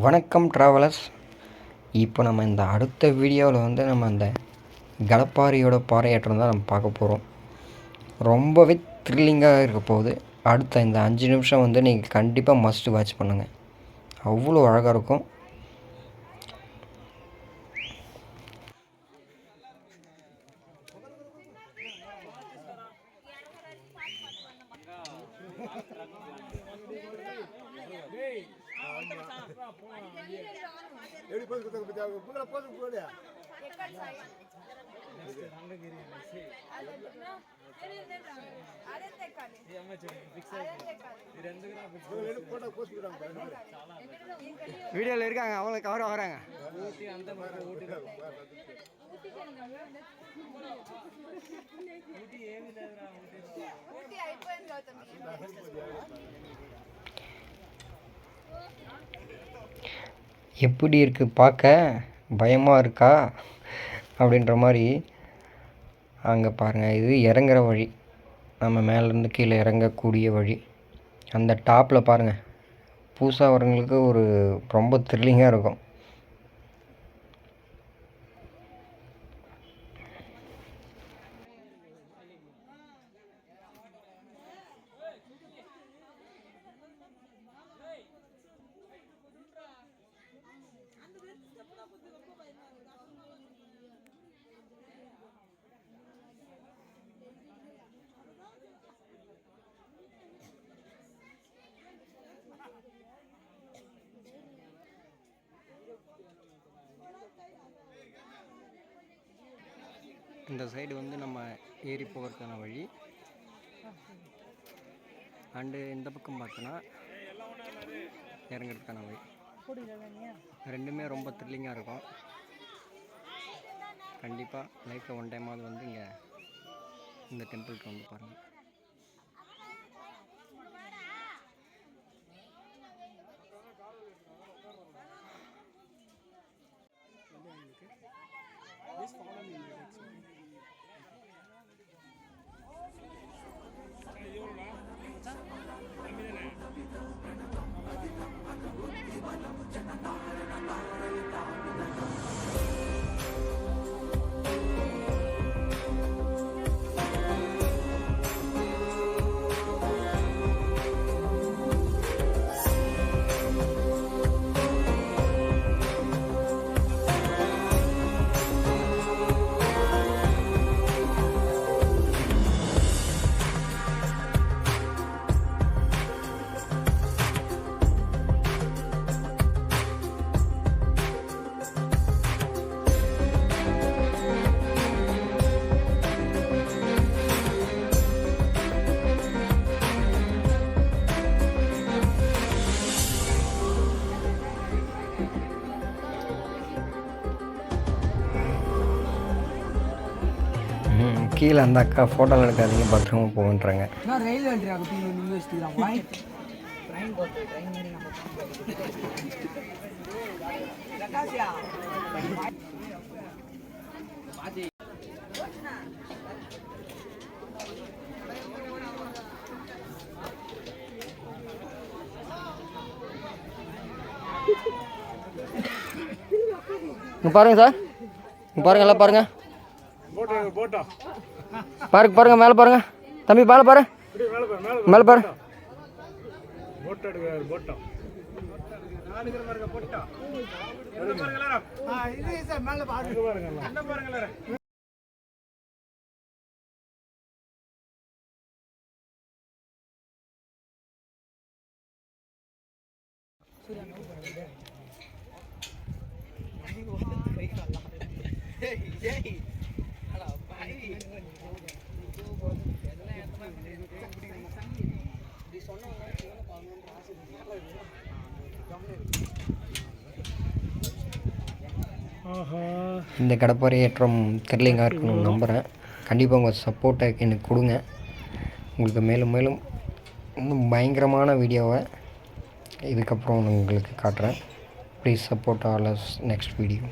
வணக்கம் ட்ராவலர்ஸ். இப்போ நம்ம இந்த அடுத்த வீடியோவில் வந்து நம்ம அந்த கடப்பாரியோட பாறையேற்றம் தான் நம்ம பார்க்க போகிறோம். ரொம்பவே த்ரில்லிங்காக இருக்க போகுது. அடுத்த இந்த 5 நிமிஷம் வந்து நீங்கள் கண்டிப்பாக மஸ்ட் வாட்ச் பண்ணுங்கள். அவ்வளோ அழகாக இருக்கும். வீடியோவில் இருக்காங்க, அவங்கள கவர வராங்க. எப்படி இருக்குது பார்க்க? பயமாக இருக்கா அப்படின்ற மாதிரி. அங்கே பாருங்கள், இது இறங்குற வழி, நம்ம மேலேருந்து கீழே இறங்கக்கூடிய வழி. அந்த டாப்பில் பாருங்கள், புதுசாக வரவங்களுக்கு ஒரு ரொம்ப த்ரில்லிங்காக இருக்கும். இந்த சைடு வந்து நம்ம ஏறி போகிறதுக்கான வழி. அண்டு இந்த பக்கம் பார்த்தோன்னா இறங்குறதுக்கான வழி. ரெண்டுமே ரொம்ப த்ரில்லிங்காக இருக்கும். கண்டிப்பாக லைஃப்பில் ஒன் டைமாவது வந்து இங்கே இந்த டெம்பிளுக்கு வந்து பாருங்கள். கீழே அந்த அக்கா ஃபோட்டோவில் எடுக்காதீங்க, பத்திரமா போகன்றாங்க. பாருங்க சார், பாருங்க, எல்லாம் பாருங்க, பாருங்க பாருங்க, மேலே பாருங்க தம்பி, மேலே பாரு, மேலே பாரு. இந்த கடப்பாறை ஏற்றம் த்ரில்லிங்காக இருக்கணும்னு நம்புகிறேன். கண்டிப்பாக உங்கள் சப்போர்ட்டை எனக்கு கொடுங்க. உங்களுக்கு மேலும் மேலும் இன்னும் பயங்கரமான வீடியோவை இதுக்கப்புறம் உங்களுக்கு காட்டுறேன். Please support all us next video.